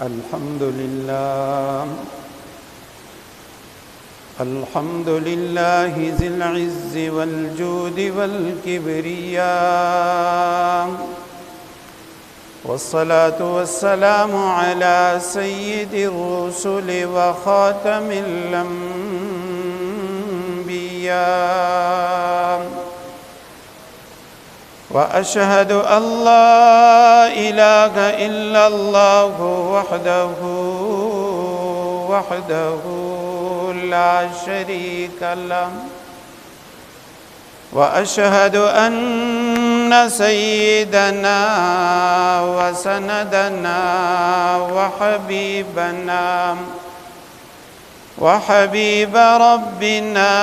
الحمد لله ذي العز والجود والكبرياء، والصلاة والسلام على سيد الرسل وخاتم الأنبياء، وأشهد أن لا إله إلا الله وحده لا شريك له، وأشهد أن سيدنا وسندنا وحبيب ربنا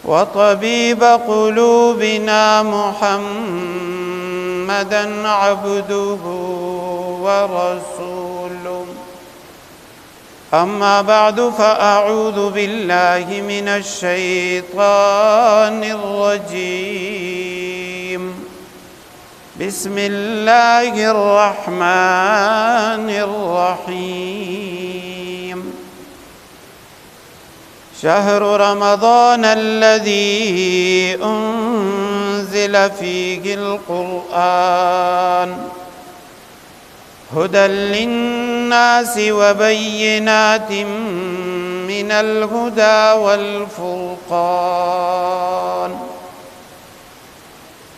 وطبيب قلوبنا محمدا عبده ورسوله. أما بعد، فأعوذ بالله من الشيطان الرجيم. بسم الله الرحمن الرحيم. شهر رمضان الذي أنزل فيه القرآن هدى للناس وبينات من الهدى والفرقان.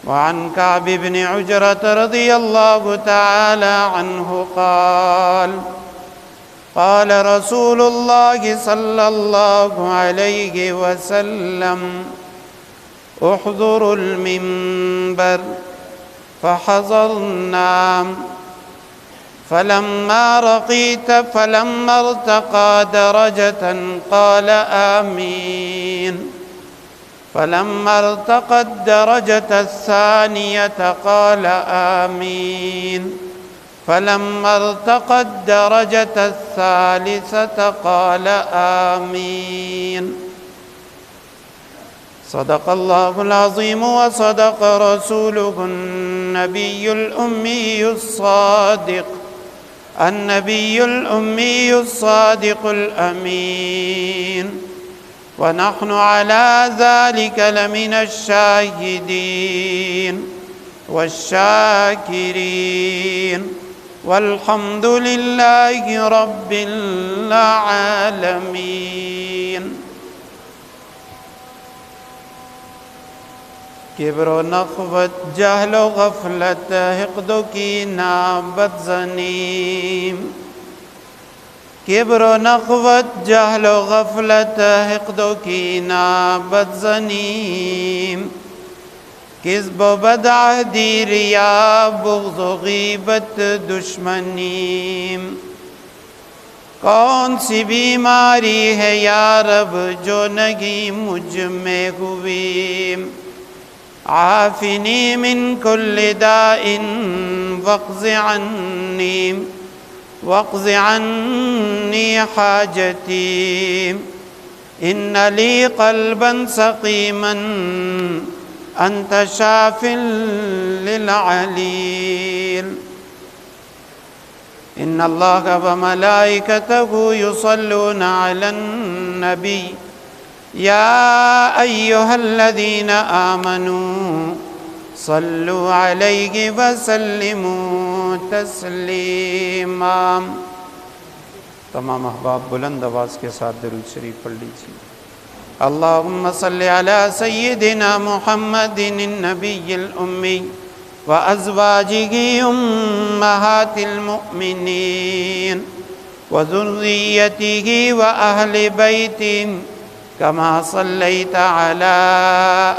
وعن كعب بن عجرة رضي الله تعالى عنه قال رسول الله صلى الله عليه وسلم: احضروا المنبر، فحضرنا، فلما ارتقى درجة قال آمين، فلما ارتقى الدرجة الثانية قال آمين، فلما ارتقى الدرجة الثالثة قال آمين. صدق الله العظيم وصدق رسوله النبي الأمي الصادق الأمين. ونحن على ذلك لمن الشاهدين والشاكرين، والحمد لله رب العالمين. کبر و نخوت، جہل و غفلت، حقد و کینہ، بدظنی. کبر و نخوت، جہل و غفلت، حقد و کینہ، بدظنی، کذب و بدعہدی، ریا، بغض و غیبت، دشمنی. کون سی بیماری ہے یا رب جو نہیں مجھ میں ہوئی؟ عافنی من کل داء واقض عنی حاجتی. ان لی قلبا سقیما انت شاف للعلیل. ان اللہ وملائکتہ یصلون علی النبی یا ایہا الذین آمنوا صلوا علیہ وسلموا تسلیما. تمام احباب بلند آواز کے ساتھ درود شریف پڑھ لیجیے. اللہم صلی علی سیدنا محمد النبی الأمی وأزواجہ أمہات المؤمنین وذریتہ وأہل بیتہ کما صلیت علی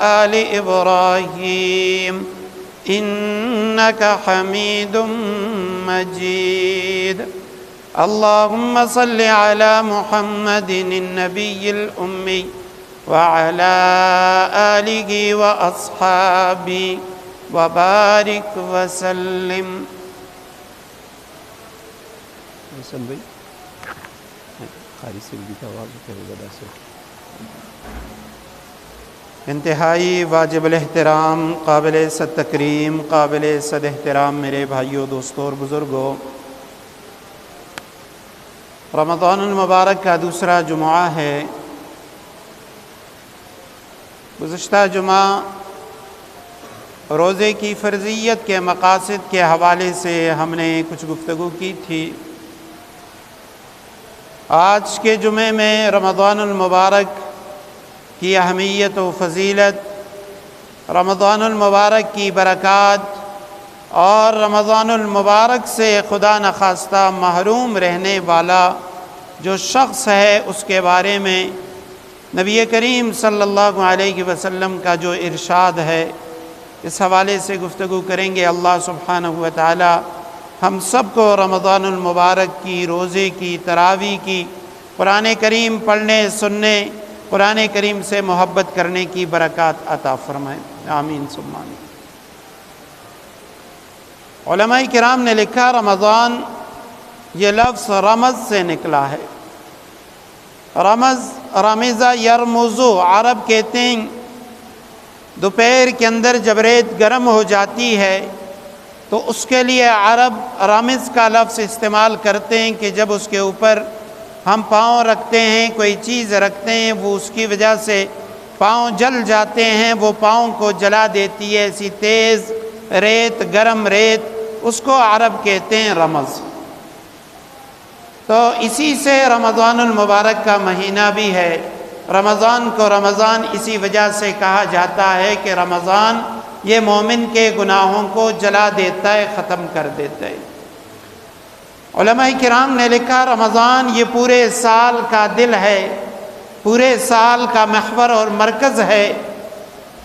آل ابراہیم انک حمید مجید. اللہم صلی علی محمد النبی الأمی وعلى آلہ وأصحابہ وبارک وسلم. حسن بھائی قاری سے بھی آواز کرے گا. انتہائی واجب الاحترام، قابل صد تکریم، قابل صد احترام میرے بھائیوں، دوستوں اور بزرگوں، رمضان المبارک کا دوسرا جمعہ ہے۔ گزشتہ جمعہ روزے کی فرضیت کے مقاصد کے حوالے سے ہم نے کچھ گفتگو کی تھی۔ آج کے جمعے میں رمضان المبارک کی اہمیت و فضیلت، رمضان المبارک کی برکات اور رمضان المبارک سے خدا نخواستہ محروم رہنے والا جو شخص ہے اس کے بارے میں نبی کریم صلی اللہ علیہ وسلم کا جو ارشاد ہے، اس حوالے سے گفتگو کریں گے۔ اللہ سبحانہ و تعالی ہم سب کو رمضان المبارک کی، روزے کی، تراویح کی، قرآن کریم پڑھنے سننے، قرآن کریم سے محبت کرنے کی برکات عطا فرمائے، آمین ثم آمین۔ علماء کرام نے لکھا رمضان، یہ لفظ رمز سے نکلا ہے۔ رمز، رمزہ یرمزو، عرب کہتے ہیں دوپہر کے اندر جب ریت گرم ہو جاتی ہے تو اس کے لیے عرب رمز کا لفظ استعمال کرتے ہیں کہ جب اس کے اوپر ہم پاؤں رکھتے ہیں، کوئی چیز رکھتے ہیں، وہ اس کی وجہ سے پاؤں جل جاتے ہیں، وہ پاؤں کو جلا دیتی ہے، ایسی تیز ریت، گرم ریت، اس کو عرب کہتے ہیں رمز۔ تو اسی سے رمضان المبارک کا مہینہ بھی ہے۔ رمضان کو رمضان اسی وجہ سے کہا جاتا ہے کہ رمضان یہ مومن کے گناہوں کو جلا دیتا ہے، ختم کر دیتا ہے۔ علماء کرام نے لکھا رمضان یہ پورے سال کا دل ہے، پورے سال کا محور اور مرکز ہے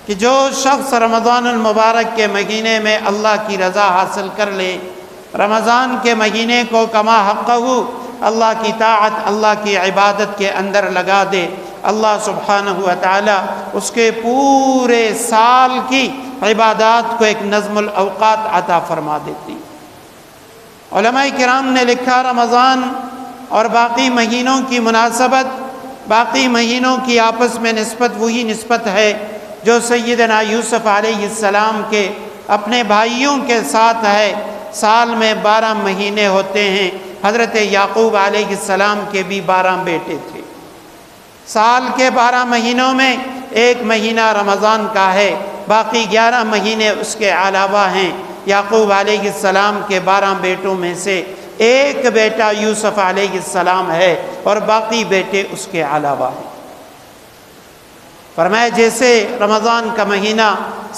کہ جو شخص رمضان المبارک کے مہینے میں اللہ کی رضا حاصل کر لے، رمضان کے مہینے کو کما حقہ اللہ کی طاعت، اللہ کی عبادت کے اندر لگا دے، اللہ سبحانہ و تعالی اس کے پورے سال کی عبادات کو ایک نظم الاوقات عطا فرما دیتی۔ علماء کرام نے لکھا رمضان اور باقی مہینوں کی مناسبت، باقی مہینوں کی آپس میں نسبت وہی نسبت ہے جو سیدنا یوسف علیہ السلام کے اپنے بھائیوں کے ساتھ ہے۔ سال میں 12 مہینے ہوتے ہیں، حضرت یعقوب علیہ السلام کے بھی 12 بیٹے تھے۔ سال کے 12 مہینوں میں ایک مہینہ رمضان کا ہے، باقی 11 مہینے اس کے علاوہ ہیں۔ یعقوب علیہ السلام کے 12 بیٹوں میں سے ایک بیٹا یوسف علیہ السلام ہے اور باقی بیٹے اس کے علاوہ ہیں۔ فرمایا جیسے رمضان کا مہینہ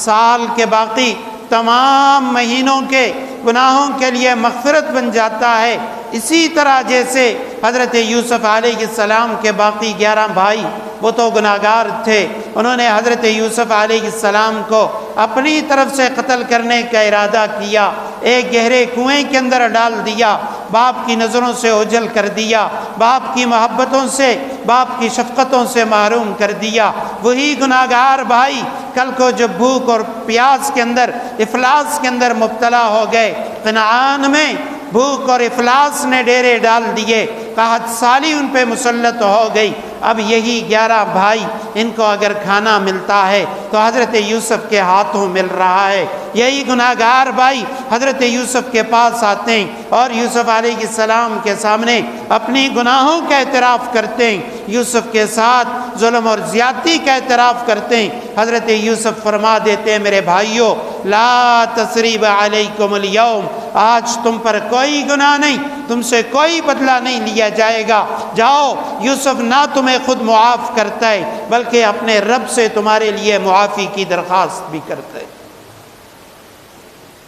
سال کے باقی تمام مہینوں کے گناہوں کے لیے مغفرت بن جاتا ہے، اسی طرح جیسے حضرت یوسف علیہ السلام کے باقی 11 بھائی وہ تو گناہگار تھے، انہوں نے حضرت یوسف علیہ السلام کو اپنی طرف سے قتل کرنے کا ارادہ کیا، ایک گہرے کنویں کے اندر ڈال دیا، باپ کی نظروں سے اوجھل کر دیا، باپ کی محبتوں سے، باپ کی شفقتوں سے محروم کر دیا۔ وہی گناہگار بھائی کل کو جب بھوک اور پیاس کے اندر، افلاس کے اندر مبتلا ہو گئے، کنعان میں بھوک اور افلاس نے ڈیرے ڈال دیے، قحط سالی ان پہ مسلط ہو گئی۔ اب یہی 11 بھائی، ان کو اگر کھانا ملتا ہے تو حضرت یوسف کے ہاتھوں مل رہا ہے۔ یہی گناہگار بھائی حضرت یوسف کے پاس آتے ہیں اور یوسف علیہ السلام کے سامنے اپنی گناہوں کا اعتراف کرتے ہیں، یوسف کے ساتھ ظلم اور زیادتی کا اعتراف کرتے ہیں۔ حضرت یوسف فرما دیتے ہیں میرے بھائیو، لا تثریب علیکم اليوم، آج تم پر کوئی گناہ نہیں، تم سے کوئی بدلہ نہیں لیا جائے گا، جاؤ۔ یوسف نہ تمہیں خود معاف کرتا ہے بلکہ اپنے رب سے تمہارے لیے معافی کی درخواست بھی کرتا ہے۔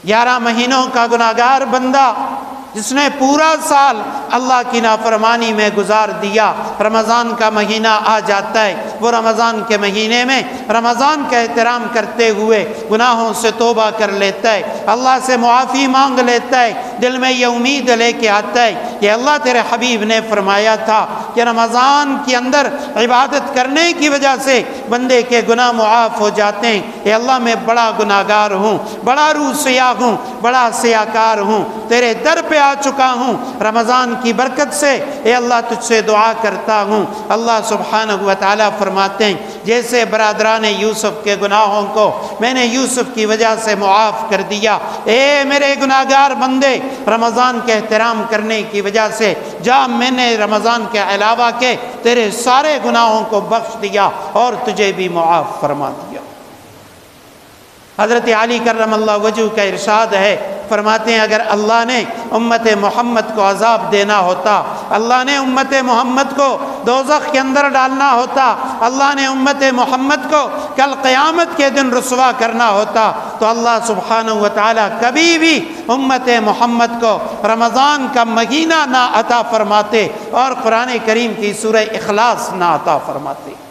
11 مہینوں کا گناہگار بندہ جس نے پورا سال اللہ کی نافرمانی میں گزار دیا، رمضان کا مہینہ آ جاتا ہے، وہ رمضان کے مہینے میں رمضان کا احترام کرتے ہوئے گناہوں سے توبہ کر لیتا ہے، اللہ سے معافی مانگ لیتا ہے، دل میں یہ امید لے کے آتا ہے کہ اللہ تیرے حبیب نے فرمایا تھا کہ رمضان کے اندر عبادت کرنے کی وجہ سے بندے کے گناہ معاف ہو جاتے ہیں۔ اے اللہ میں بڑا گناہگار ہوں، بڑا روح سیاہ ہوں، بڑا سیاکار ہوں، تیرے در پہ آ چکا ہوں، رمضان کی برکت سے اے اللہ تجھ سے دعا کرتا ہوں۔ اللہ سبحانہ و تعالیٰ فرماتے ہیں جیسے برادران یوسف کے گناہوں کو میں نے یوسف کی وجہ سے معاف کر دیا، اے میرے گناہگار بندے، رمضان کے احترام کرنے کی وجہ سے جا میں نے رمضان کے علاوہ کے تیرے سارے گناہوں کو بخش دیا اور تجھے بھی معاف فرما دیا۔ حضرت علی کرم اللہ وجہ کا ارشاد ہے، فرماتے ہیں اگر اللہ نے امت محمد کو عذاب دینا ہوتا، اللہ نے امت محمد کو دوزخ کے اندر ڈالنا ہوتا، اللہ نے امت محمد کو کل قیامت کے دن رسوا کرنا ہوتا، تو اللہ سبحانہ و تعالی کبھی بھی امت محمد کو رمضان کا مہینہ نہ عطا فرماتے اور قرآن کریم کی سورہ اخلاص نہ عطا فرماتے۔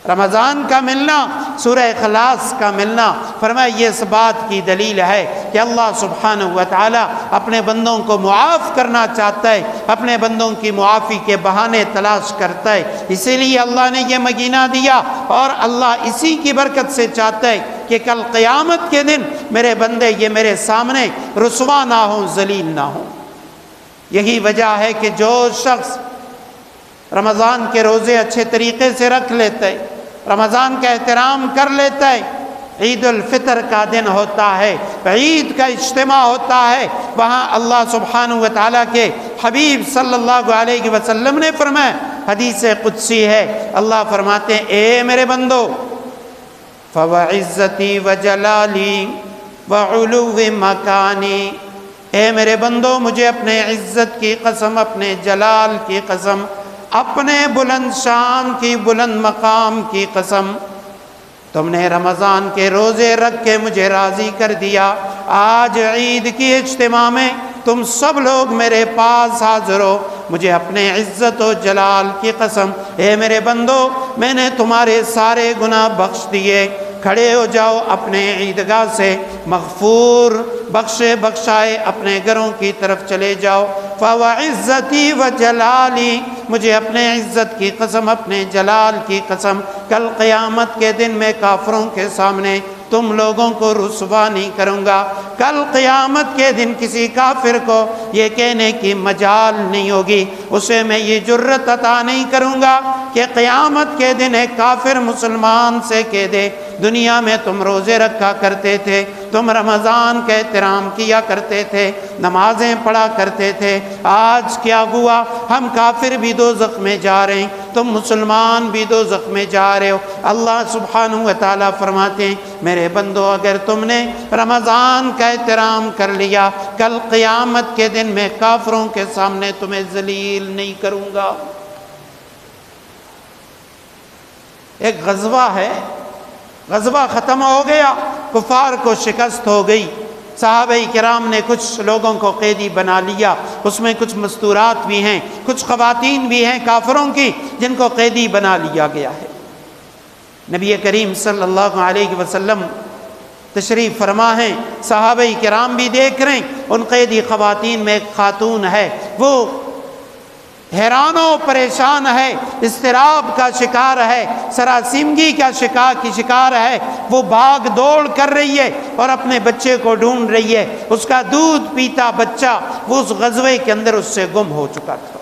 رمضان کا ملنا، سورہ اخلاص کا ملنا، فرمایا یہ اس بات کی دلیل ہے کہ اللہ سبحانہ و تعالی اپنے بندوں کو معاف کرنا چاہتا ہے، اپنے بندوں کی معافی کے بہانے تلاش کرتا ہے، اسی لیے اللہ نے یہ مہینہ دیا اور اللہ اسی کی برکت سے چاہتا ہے کہ کل قیامت کے دن میرے بندے یہ میرے سامنے رسوا نہ ہوں، ذلیل نہ ہوں۔ یہی وجہ ہے کہ جو شخص رمضان کے روزے اچھے طریقے سے رکھ لیتا ہے، رمضان کا احترام کر لیتا ہے، عید الفطر کا دن ہوتا ہے، عید کا اجتماع ہوتا ہے، وہاں اللہ سبحانہ و تعالیٰ کے حبیب صلی اللہ علیہ وسلم نے فرمایا، حدیث قدسی ہے، اللہ فرماتے ہیں اے میرے بندو، فَوَعِزَّتِي وَجَلَالِي وَعُلُوِّ مَكَانِي، اے میرے بندو مجھے اپنے عزت کی قسم، اپنے جلال کی قسم، اپنے بلند شان کی، بلند مقام کی قسم، تم نے رمضان کے روزے رکھ کے مجھے راضی کر دیا، آج عید کی اجتماع میں تم سب لوگ میرے پاس حاضر ہو، مجھے اپنے عزت و جلال کی قسم، اے میرے بندو میں نے تمہارے سارے گناہ بخش دیے، کھڑے ہو جاؤ اپنے عیدگاہ سے، مغفور بخشے بخشائے اپنے گھروں کی طرف چلے جاؤ۔ فَوَعِزَّتِي وَجَلَالِي، مجھے اپنے عزت کی قسم، اپنے جلال کی قسم، کل قیامت کے دن میں کافروں کے سامنے تم لوگوں کو رسوا نہیں کروں گا، کل قیامت کے دن کسی کافر کو یہ کہنے کی مجال نہیں ہوگی، اسے میں یہ جرت عطا نہیں کروں گا کہ قیامت کے دن ایک کافر مسلمان سے کہہ دے دنیا میں تم روزے رکھا کرتے تھے، تم رمضان کا احترام کیا کرتے تھے، نمازیں پڑھا کرتے تھے، آج کیا ہوا، ہم کافر بھی دوزخ میں جا رہے ہیں، تم مسلمان بھی دوزخ میں جا رہے ہو۔ اللہ سبحانہ و تعالیٰ فرماتے ہیں میرے بندو اگر تم نے رمضان کا احترام کر لیا، کل قیامت کے دن میں کافروں کے سامنے تمہیں ذلیل نہیں کروں گا۔ ایک غزوہ ہے، غزوہ ختم ہو گیا، کفار کو شکست ہو گئی، صحابہ کرام نے کچھ لوگوں کو قیدی بنا لیا، اس میں کچھ مستورات بھی ہیں، کچھ خواتین بھی ہیں کافروں کی جن کو قیدی بنا لیا گیا ہے۔ نبی کریم صلی اللہ علیہ وسلم تشریف فرما ہیں، صحابہ کرام بھی دیکھ رہے ہیں، ان قیدی خواتین میں ایک خاتون ہے، وہ حیران و پریشان ہے، اضطراب کا شکار ہے، سراسیمگی کا شکار ہے، وہ بھاگ دوڑ کر رہی ہے اور اپنے بچے کو ڈھونڈ رہی ہے، اس کا دودھ پیتا بچہ وہ اس غزوے کے اندر اس سے گم ہو چکا تھا۔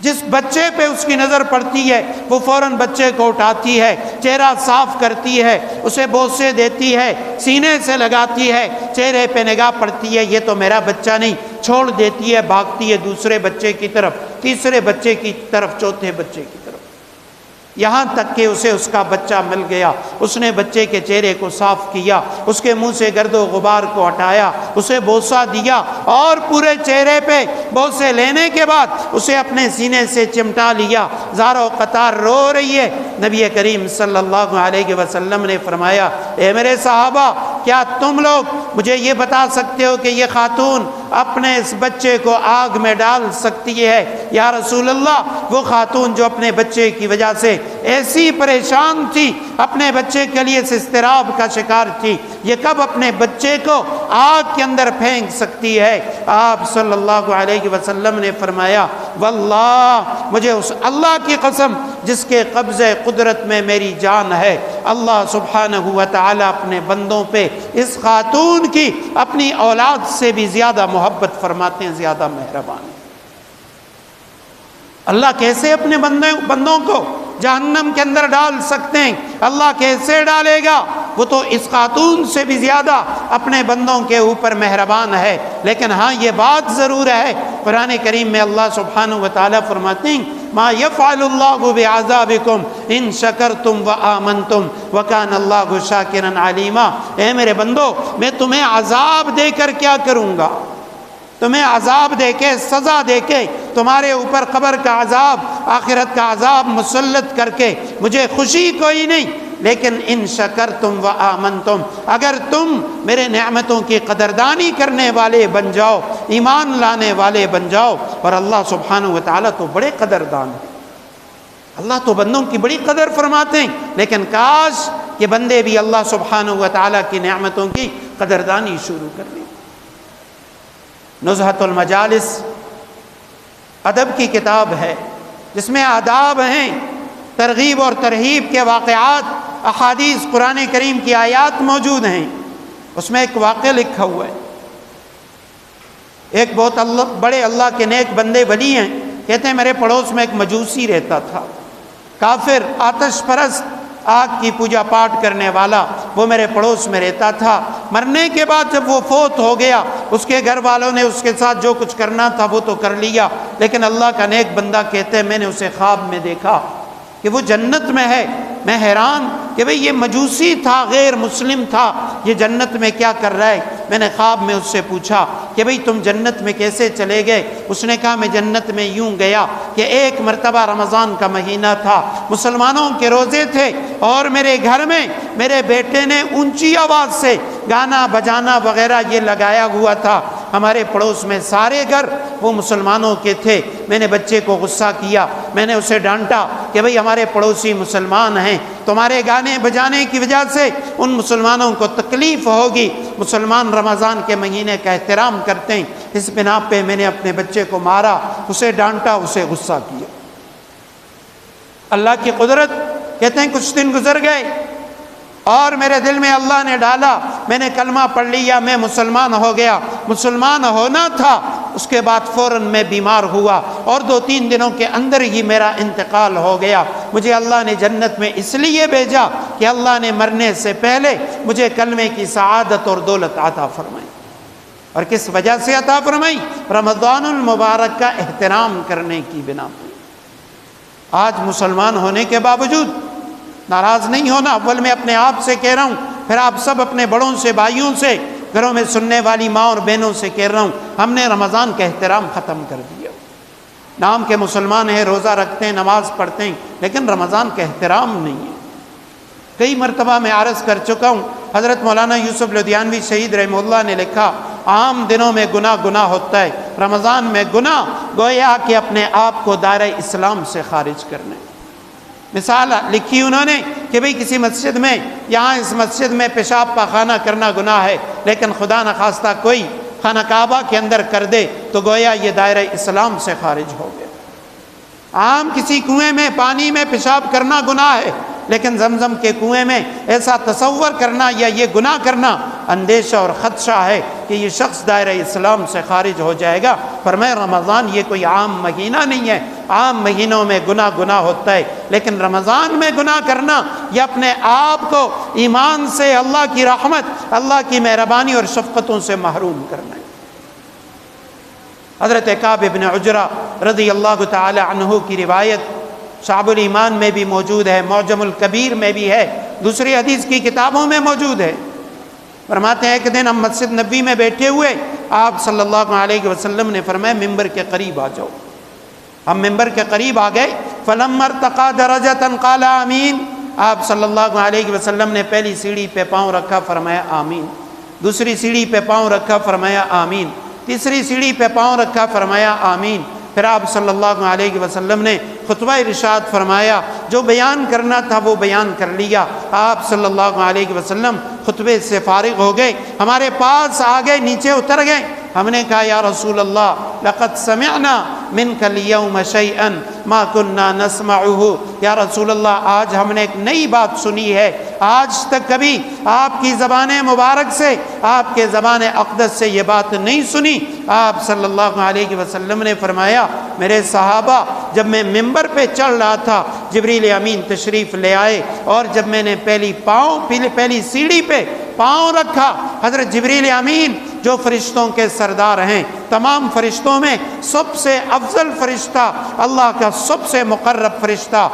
جس بچے پہ اس کی نظر پڑتی ہے وہ فوراً بچے کو اٹھاتی ہے، چہرہ صاف کرتی ہے، اسے بوسے دیتی ہے، سینے سے لگاتی ہے، چہرے پہ نگاہ پڑتی ہے، یہ تو میرا بچہ نہیں، چھوڑ دیتی ہے، بھاگتی ہے دوسرے بچے کی طرف، تیسرے بچے کی طرف، چوتھے بچے کی طرف، یہاں تک کہ اسے اس کا بچہ مل گیا۔ اس نے بچے کے چہرے کو صاف کیا، اس کے منہ سے گرد و غبار کو ہٹایا، اسے بوسہ دیا اور پورے چہرے پہ بوسے لینے کے بعد اسے اپنے سینے سے چمٹا لیا، زار و قطار رو رہی ہے۔ نبی کریم صلی اللہ علیہ وسلم نے فرمایا اے میرے صحابہ کیا تم لوگ مجھے یہ بتا سکتے ہو کہ یہ خاتون اپنے اس بچے کو آگ میں ڈال سکتی ہے؟ یا رسول اللہ وہ خاتون جو اپنے بچے کی وجہ سے ایسی پریشان تھی، اپنے بچے کے لیے اس اضطراب کا شکار تھی، یہ کب اپنے بچے کو آگ کے اندر پھینک سکتی ہے؟ آپ صلی اللہ علیہ وسلم نے فرمایا واللہ مجھے اس اللہ کی قسم جس کے قبضے قدرت میں میری جان ہے، اللہ سبحانہ و تعالی اپنے بندوں پہ اس خاتون کی اپنی اولاد سے بھی زیادہ محبت فرماتے ہیں، زیادہ مہربان ہیں۔ اللہ کیسے اپنے بندوں کو جہنم کے اندر ڈال سکتے ہیں، اللہ کیسے ڈالے گا؟ وہ تو اس خاتون سے بھی زیادہ اپنے بندوں کے اوپر مہربان ہے۔ لیکن ہاں یہ بات ضرور ہے، قرآن کریم میں اللہ سبحانہ و تعالیٰ فرماتے ہیں ما یفعل اللہ بعذابکم ان شکرتم وآمنتم وکان اللہ شاکرا علیما۔ اے میرے بندو، میں تمہیں عذاب دے کر کیا کروں گا؟ تمہیں عذاب دے کے، سزا دے کے، تمہارے اوپر قبر کا عذاب، آخرت کا عذاب مسلط کر کے مجھے خوشی کوئی نہیں۔ لیکن ان شکرتم وآمنتم، اگر تم میرے نعمتوں کی قدردانی کرنے والے بن جاؤ، ایمان لانے والے بن جاؤ۔ اور اللہ سبحانہ و تعالیٰ تو بڑے قدردان ہیں، اللہ تو بندوں کی بڑی قدر فرماتے ہیں، لیکن کاش کہ بندے بھی اللہ سبحانہ و تعالیٰ کی نعمتوں کی قدردانی شروع کر دیں۔ نزہۃ المجالس ادب کی کتاب ہے جس میں آداب ہیں، ترغیب اور ترہیب کے واقعات، احادیث، قرآن کریم کی آیات موجود ہیں۔ اس میں ایک واقعہ لکھا ہوا ہے، ایک بہت بڑے اللہ کے نیک بندے ولی ہیں، کہتے ہیں میرے پڑوس میں ایک مجوسی رہتا تھا، کافر، آتش پرست، آگ کی پوجا پاٹ کرنے والا، وہ میرے پڑوس میں رہتا تھا۔ مرنے کے بعد جب وہ فوت ہو گیا، اس کے گھر والوں نے اس کے ساتھ جو کچھ کرنا تھا وہ تو کر لیا، لیکن اللہ کا نیک بندہ کہتے ہیں میں نے اسے خواب میں دیکھا کہ وہ جنت میں ہے۔ میں حیران کہ بھئی یہ مجوسی تھا، غیر مسلم تھا، یہ جنت میں کیا کر رہا ہے؟ میں نے خواب میں اس سے پوچھا کہ بھئی تم جنت میں کیسے چلے گئے؟ اس نے کہا میں جنت میں یوں گیا کہ ایک مرتبہ رمضان کا مہینہ تھا، مسلمانوں کے روزے تھے، اور میرے گھر میں میرے بیٹے نے اونچی آواز سے گانا بجانا وغیرہ یہ لگایا ہوا تھا۔ ہمارے پڑوس میں سارے گھر وہ مسلمانوں کے تھے۔ میں نے بچے کو غصہ کیا، میں نے اسے ڈانٹا کہ بھئی ہمارے پڑوسی مسلمان ہیں، تمہارے گانے بجانے کی وجہ سے ان مسلمانوں کو تکلیف ہوگی۔ مسلمان رمضان کے مہینے کا احترام کرتے ہیں، اس بنا پہ میں نے اپنے بچے کو مارا، اسے ڈانٹا، اسے غصہ کیا۔ اللہ کی قدرت، کہتے ہیں کچھ دن گزر گئے اور میرے دل میں اللہ نے ڈالا، میں نے کلمہ پڑھ لیا، میں مسلمان ہو گیا۔ مسلمان ہونا تھا، اس کے بعد فوراً میں بیمار ہوا اور 2-3 دنوں کے اندر ہی میرا انتقال ہو گیا۔ مجھے اللہ نے جنت میں اس لیے بھیجا کہ اللہ نے مرنے سے پہلے مجھے کلمے کی سعادت اور دولت عطا فرمائی۔ اور کس وجہ سے عطا فرمائی؟ رمضان المبارک کا احترام کرنے کی بنا پر۔ آج مسلمان ہونے کے باوجود ناراض نہیں ہونا، اول میں اپنے آپ سے کہہ رہا ہوں، پھر آپ سب اپنے بڑوں سے، بھائیوں سے، گھروں میں سننے والی ماں اور بہنوں سے کہہ رہا ہوں، ہم نے رمضان کا احترام ختم کر دیا۔ نام کے مسلمان ہیں، روزہ رکھتے ہیں، نماز پڑھتے ہیں، لیکن رمضان کا احترام نہیں ہے۔ کئی مرتبہ میں عرض کر چکا ہوں، حضرت مولانا یوسف لدھیانوی شہید رحمہ اللہ نے لکھا عام دنوں میں گناہ ہوتا ہے، رمضان میں گناہ گویا کہ اپنے آپ کو دائرہ اسلام سے خارج کرنا ہے۔ مثال لکھی انہوں نے کہ بھئی کسی مسجد میں، یہاں اس مسجد میں پیشاب پاخانہ کرنا گناہ ہے، لیکن خدا نخواستہ کوئی خانہ کعبہ کے اندر کر دے تو گویا یہ دائرہ اسلام سے خارج ہو گیا۔ عام کسی کنویں میں پانی میں پیشاب کرنا گناہ ہے، لیکن زمزم کے کنویں میں ایسا تصور کرنا یا یہ گناہ کرنا اندیشہ اور خدشہ ہے کہ یہ شخص دائرہ اسلام سے خارج ہو جائے گا۔ فرمایا رمضان یہ کوئی عام مہینہ نہیں ہے، عام مہینوں میں گناہ ہوتا ہے، لیکن رمضان میں گناہ کرنا یا اپنے آپ کو ایمان سے، اللہ کی رحمت، اللہ کی مہربانی اور شفقتوں سے محروم کرنا ہے۔ حضرت کعب بن عجرہ رضی اللہ تعالی عنہ کی روایت شعب الایمان میں بھی موجود ہے، معجم الکبیر میں بھی ہے، دوسری حدیث کی کتابوں میں موجود ہے۔ فرماتے ہیں ایک دن ہم مسجد نبی میں بیٹھے ہوئے، آپ صلی اللہ علیہ وسلم نے فرمایا ممبر کے قریب آ جاؤ۔ ہم ممبر کے قریب آ گئے، فلما ارتقى درجة قال آمین۔ آپ صلی اللہ علیہ وسلم نے پہلی سیڑھی پہ پاؤں رکھا، فرمایا آمین۔ دوسری سیڑھی پہ پاؤں رکھا، فرمایا آمین۔ تیسری سیڑھی پہ پاؤں رکھا، فرمایا آمین۔ پھر آپ صلی اللہ علیہ وسلم نے خطبہ ارشاد فرمایا، جو بیان کرنا تھا وہ بیان کر لیا۔ آپ صلی اللہ علیہ وسلم خطبے سے فارغ ہو گئے، ہمارے پاس آ گئے، نیچے اتر گئے۔ ہم نے کہا یا رسول اللہ لقد سمعنا منک اليوم شيئا ما كنا نسمعه، یا رسول اللہ آج ہم نے ایک نئی بات سنی ہے، آج تک کبھی آپ کی زبان مبارک سے، آپ کے زبان اقدس سے یہ بات نہیں سنی۔ آپ صلی اللہ علیہ وسلم نے فرمایا میرے صحابہ جب میں ممبر پہ چڑھ رہا تھا جبریل امین تشریف لے آئے، اور جب میں نے پہلی سیڑھی پہ پاؤں رکھا، حضرت جبریل امین جو فرشتوں کے سردار ہیں، تمام فرشتوں میں سب سے افضل فرشتہ، اللہ کا سب سے مقرب فرشتہ،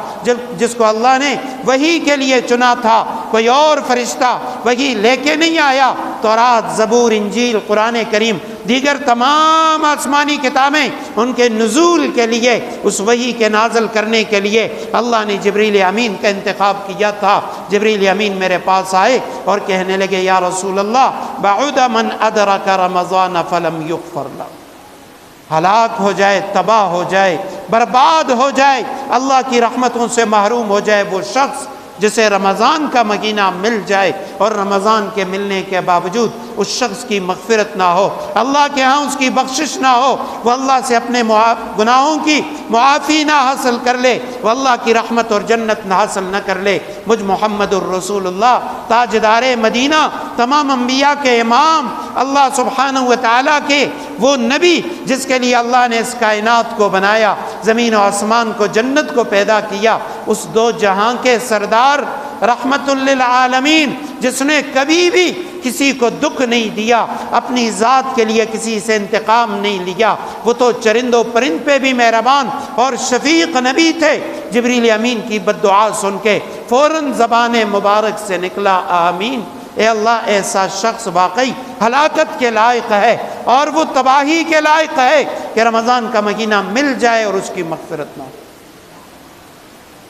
جس کو اللہ نے وحی کے لیے چنا تھا، کوئی اور فرشتہ وحی لے کے نہیں آیا۔ تورات، زبور، انجیل، قرآن کریم، دیگر تمام آسمانی کتابیں ان کے نزول کے لیے، اس وحی کے نازل کرنے کے لیے اللہ نے جبریل امین کا انتخاب کیا تھا۔ جبریل امین میرے پاس آئے اور کہنے لگے یا رسول اللہ بعد من ادرک رمضان فلم یغفر له، ہلاک ہو جائے، تباہ ہو جائے، برباد ہو جائے، اللہ کی رحمتوں سے محروم ہو جائے وہ شخص جسے رمضان کا مہینہ مل جائے اور رمضان کے ملنے کے باوجود اس شخص کی مغفرت نہ ہو، اللہ کے ہاں اس کی بخشش نہ ہو، وہ اللہ سے اپنے گناہوں کی معافی نہ حاصل کر لے، وہ اللہ کی رحمت اور جنت نہ حاصل نہ کر لے۔ مجھ محمد الرسول اللہ تاجدار مدینہ، تمام انبیاء کے امام، اللہ سبحانہ و تعالیٰ کے وہ نبی جس کے لیے اللہ نے اس کائنات کو بنایا، زمین و آسمان کو، جنت کو پیدا کیا، اس دو جہاں کے سردار رحمت للعالمین، جس نے کبھی بھی کسی کو دکھ نہیں دیا، اپنی ذات کے لیے کسی سے انتقام نہیں لیا، وہ تو چرند و پرند پہ بھی مہربان اور شفیق نبی تھے۔ جبریل امین کی بد دعا سن کے فوراً زبان مبارک سے نکلا آمین، اے اللہ ایسا شخص واقعی ہلاکت کے لائق ہے اور وہ تباہی کے لائق ہے کہ رمضان کا مہینہ مل جائے اور اس کی مغفرت نہ ہو۔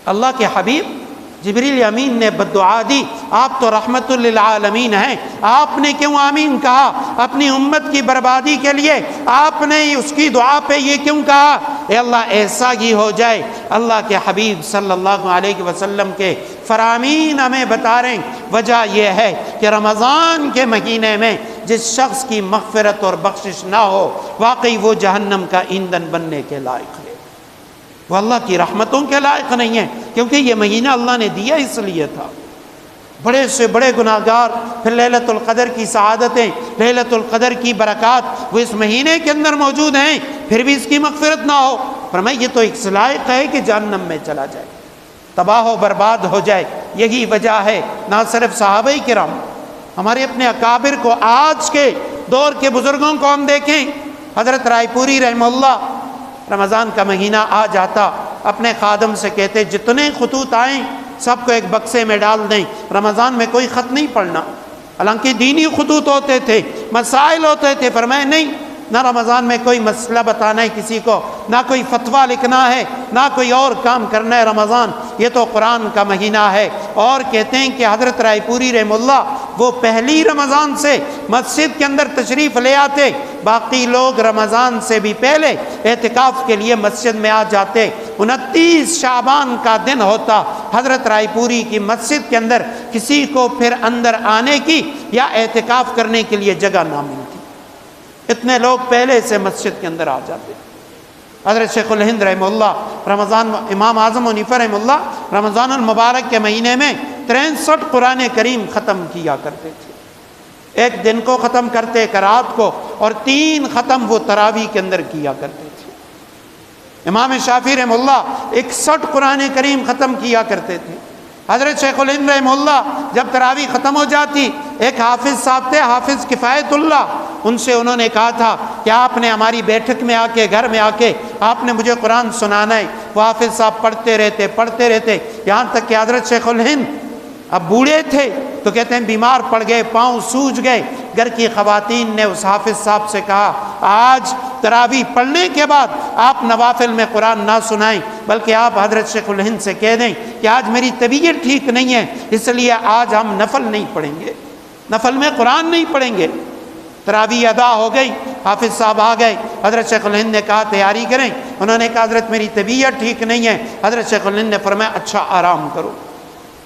اللہ کے حبیب جبریل امین نے بد دعا دی، آپ تو رحمت للعالمین ہیں، آپ نے کیوں آمین کہا؟ اپنی امت کی بربادی کے لیے آپ نے اس کی دعا پہ یہ کیوں کہا؟ اے اللہ ایسا ہی ہو جائے۔ اللہ کے حبیب صلی اللہ علیہ وسلم کے فرامین ہمیں بتا رہے ہیں وجہ یہ ہے کہ رمضان کے مہینے میں جس شخص کی مغفرت اور بخشش نہ ہو، واقعی وہ جہنم کا ایندھن بننے کے لائق ہے، وہ اللہ کی رحمتوں کے لائق نہیں ہے، کیونکہ یہ مہینہ اللہ نے دیا اس لیے تھا۔ بڑے سے بڑے گناہگار، پھر لیلۃ القدر کی سعادتیں، لیلۃ القدر کی برکات وہ اس مہینے کے اندر موجود ہیں، پھر بھی اس کی مغفرت نہ ہو، فرمایا یہ تو اس لائق ہے کہ جہنم میں چلا جائے، تباہ و برباد ہو جائے۔ یہی وجہ ہے، نہ صرف صحابہ کرام، ہمارے اپنے اکابر کو، آج کے دور کے بزرگوں کو ہم دیکھیں، حضرت رائے پوری رحمہ اللہ رمضان کا مہینہ آ جاتا، اپنے خادم سے کہتے جتنے خطوط آئیں سب کو ایک بکسے میں ڈال دیں، رمضان میں کوئی خط نہیں پڑھنا۔ حالانکہ دینی خطوط ہوتے تھے، مسائل ہوتے تھے، فرمائے نہیں، نہ رمضان میں کوئی مسئلہ بتانا ہے کسی کو، نہ کوئی فتویٰ لکھنا ہے، نہ کوئی اور کام کرنا ہے، رمضان یہ تو قرآن کا مہینہ ہے۔ اور کہتے ہیں کہ حضرت رائے پوری رحمہ اللہ وہ پہلی رمضان سے مسجد کے اندر تشریف لے آتے، باقی لوگ رمضان سے بھی پہلے اعتکاف کے لیے مسجد میں آ جاتے۔ 29 شعبان کا دن ہوتا، حضرت رائے پوری کی مسجد کے اندر کسی کو پھر اندر آنے کی یا اعتکاف کرنے کے لیے جگہ نہ ملتی، اتنے لوگ پہلے سے مسجد کے اندر آ جاتے۔ حضرت شیخ الہند رحمہ اللہ رمضان، امام اعظم حنیفہ رحمہ اللہ رمضان المبارک کے مہینے میں 63 قرآن کریم ختم کیا کرتے تھے، ایک دن کو ختم کرتے، ایک رات کو، اور 3 ختم وہ تراویح کے اندر کیا کرتے تھے۔ امام شافعی رحمہ اللہ 61 قرآن کریم ختم کیا کرتے تھے۔ حضرت شیخ الہند رحمہ اللہ جب تراویح ختم ہو جاتی، ایک حافظ صاحب تھے، حافظ کفایت اللہ، ان سے انہوں نے کہا تھا کہ آپ نے ہماری بیٹھک میں آ کے، گھر میں آ کے آپ نے مجھے قرآن سنانا ہے۔ وہ حافظ صاحب پڑھتے رہتے، یہاں تک کہ حضرت شیخ الہند اب بوڑھے تھے تو کہتے ہیں بیمار پڑ گئے، پاؤں سوج گئے۔ گھر کی خواتین نے اس حافظ صاحب سے کہا آج تراویح پڑھنے کے بعد آپ نوافل میں قرآن نہ سنائیں، بلکہ آپ حضرت شیخ الہند سے کہہ دیں کہ آج میری طبیعت ٹھیک نہیں ہے، اس لیے آج ہم نفل نہیں پڑھیں گے، نفل میں قرآن نہیں پڑھیں گے۔ تراویح ادا ہو گئی، حافظ صاحب آ گئے، حضرت شیخ الہند نے کہا تیاری کریں، انہوں نے کہا حضرت میری طبیعت ٹھیک نہیں ہے۔ حضرت شیخ الہند نے فرمایا اچھا آرام کرو۔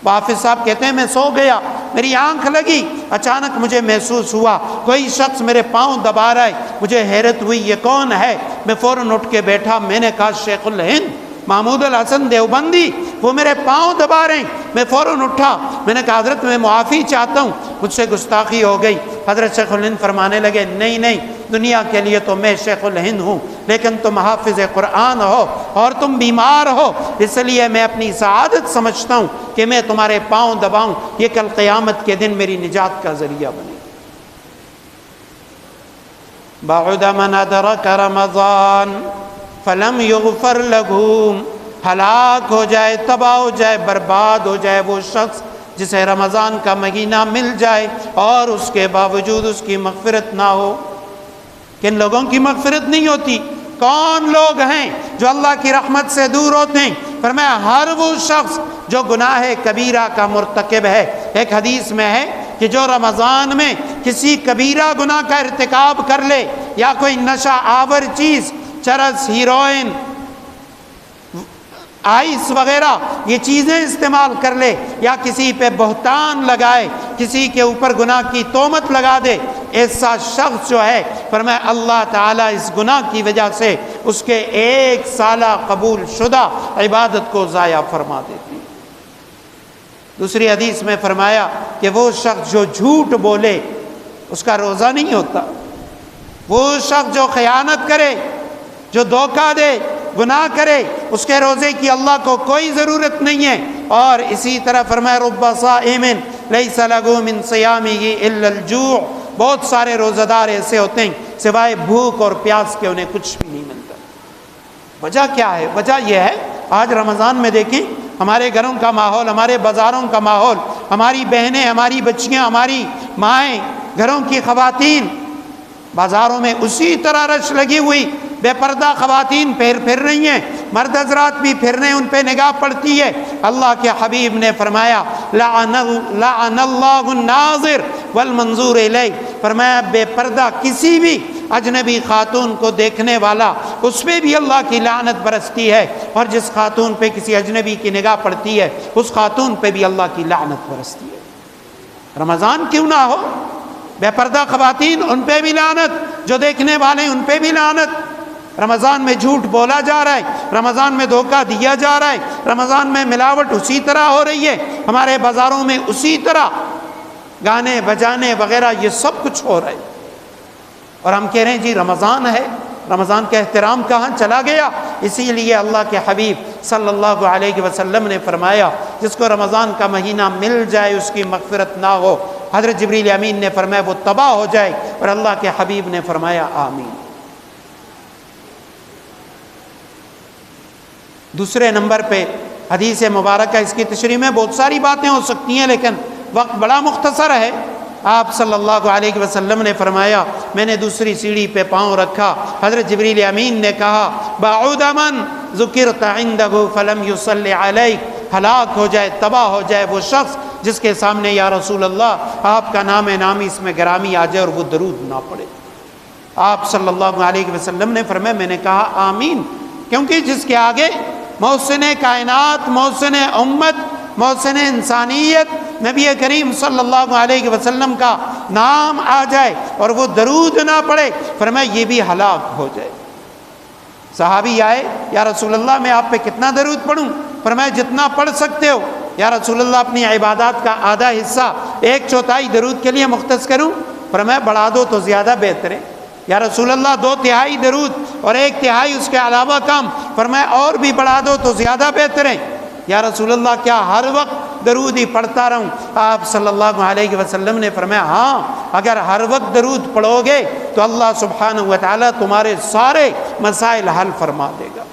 حافظ صاحب کہتے ہیں میں سو گیا، میری آنکھ لگی، اچانک مجھے محسوس ہوا کوئی شخص میرے پاؤں دبا رہا ہے، مجھے حیرت ہوئی یہ کون ہے، میں فوراً اٹھ کے بیٹھا، میں نے کہا شیخ الہند محمود الحسن دیوبندی وہ میرے پاؤں دبا رہے ہیں۔ میں فوراً اٹھا، میں نے کہا حضرت میں معافی چاہتا ہوں، مجھ سے گستاخی ہو گئی۔ حضرت شیخ الہند فرمانے لگے نہیں دنیا کے لیے تو میں شیخ الہند ہوں، لیکن تم حافظ قرآن ہو اور تم بیمار ہو، اس لیے میں اپنی سعادت سمجھتا ہوں کہ میں تمہارے پاؤں دباؤں، یہ کل قیامت کے دن میری نجات کا ذریعہ بنے۔ بعد من ادرک رمضان فلم یغفر له، ہلاک ہو جائے، تباہ ہو جائے، برباد ہو جائے وہ شخص جسے رمضان کا مہینہ مل جائے اور اس کے باوجود اس کی مغفرت نہ ہو۔ کن لوگوں کی مغفرت نہیں ہوتی؟ کون لوگ ہیں جو اللہ کی رحمت سے دور ہوتے ہیں؟ فرمایا ہر وہ شخص جو گناہ کبیرہ کا مرتکب ہے۔ ایک حدیث میں ہے کہ جو رمضان میں کسی کبیرہ گناہ کا ارتکاب کر لے، یا کوئی نشہ آور چیز، چرس، ہیروئن، آئس وغیرہ یہ چیزیں استعمال کر لے، یا کسی پہ بہتان لگائے، کسی کے اوپر گناہ کی تہمت لگا دے، ایسا شخص جو ہے فرمایا اللہ تعالیٰ اس گناہ کی وجہ سے اس کے 1 سالہ قبول شدہ عبادت کو ضائع فرما دیتی۔ دوسری حدیث میں فرمایا کہ وہ شخص جو جھوٹ بولے اس کا روزہ نہیں ہوتا، وہ شخص جو خیانت کرے، جو دھوکہ دے، گناہ کرے، اس کے روزے کی اللہ کو کوئی ضرورت نہیں ہے۔ اور اسی طرح فرمایا رب صائم لیس لہ من صیامہ الا الجوع، بہت سارے روزہ دار ایسے ہوتے ہیں سوائے بھوک اور پیاس کے انہیں کچھ بھی نہیں ملتا۔ وجہ کیا ہے؟ وجہ یہ ہے آج رمضان میں دیکھیں ہمارے گھروں کا ماحول، ہمارے بازاروں کا ماحول، ہماری بہنیں، ہماری بچیاں، ہماری مائیں، گھروں کی خواتین بازاروں میں اسی طرح رش لگی ہوئی، بے پردہ خواتین پھر رہی ہیں، مرد حضرات بھی پھر رہے ہیں، ان پہ نگاہ پڑتی ہے۔ اللہ کے حبیب نے فرمایا لعن اللہ الناظر والمنظور الیہ، فرمایا بے پردہ کسی بھی اجنبی خاتون کو دیکھنے والا اس پہ بھی اللہ کی لعنت برستی ہے، اور جس خاتون پہ کسی اجنبی کی نگاہ پڑتی ہے اس خاتون پہ بھی اللہ کی لعنت برستی ہے۔ رمضان کیوں نہ ہو، بے پردہ خواتین ان پہ بھی لعنت، جو دیکھنے والے ان پہ بھی لعنت۔ رمضان میں جھوٹ بولا جا رہا ہے، رمضان میں دھوکہ دیا جا رہا ہے، رمضان میں ملاوٹ اسی طرح ہو رہی ہے، ہمارے بازاروں میں اسی طرح گانے بجانے وغیرہ یہ سب کچھ ہو رہا ہے، اور ہم کہہ رہے ہیں جی رمضان ہے، رمضان کا احترام کہاں چلا گیا؟ اسی لیے اللہ کے حبیب صلی اللہ علیہ وسلم نے فرمایا جس کو رمضان کا مہینہ مل جائے اس کی مغفرت نہ ہو، حضرت جبریل امین نے فرمایا وہ تباہ ہو جائے، اور اللہ کے حبیب نے فرمایا آمین۔ دوسرے نمبر پہ حدیث مبارکہ، اس کی تشریح میں بہت ساری باتیں ہو سکتی ہیں لیکن وقت بڑا مختصر ہے۔ آپ صلی اللہ علیہ وسلم نے فرمایا میں نے دوسری سیڑھی پہ پاؤں رکھا، حضرت جبریل امین نے کہا بعد من ذکرت عنده فلم يصلی علیک، ہلاک ہو جائے، تباہ ہو جائے وہ شخص جس کے سامنے یا رسول اللہ آپ کا نام نامی اس میں گرامی آ جائے اور وہ درود نہ پڑے۔ آپ صلی اللہ علیہ وسلم نے فرمایا میں نے کہا آمین، کیونکہ جس کے آگے محسن کائنات، محسن امت، محسن انسانیت نبی کریم صلی اللہ علیہ وسلم کا نام آ جائے اور وہ درود نہ پڑے، فرمایا یہ بھی ہلاک ہو جائے۔ صحابی آئے یا رسول اللہ میں آپ پہ کتنا درود پڑھوں؟ فرمایا جتنا پڑھ سکتے ہو۔ یا رسول اللہ اپنی عبادات کا آدھا حصہ 1/4 درود کے لیے مختص کروں؟ فرمایا بڑھا دو تو زیادہ بہتر ہے۔ یا رسول اللہ 2/3 درود اور 1/3 اس کے علاوہ کم، فرمایا اور بھی بڑھا دو تو زیادہ بہتر ہے۔ یا رسول اللہ کیا ہر وقت درود ہی پڑھتا رہوں؟ آپ صلی اللہ علیہ وسلم نے فرمایا ہاں، اگر ہر وقت درود پڑھو گے تو اللہ سبحانہ و تعالیٰ تمہارے سارے مسائل حل فرما دے گا،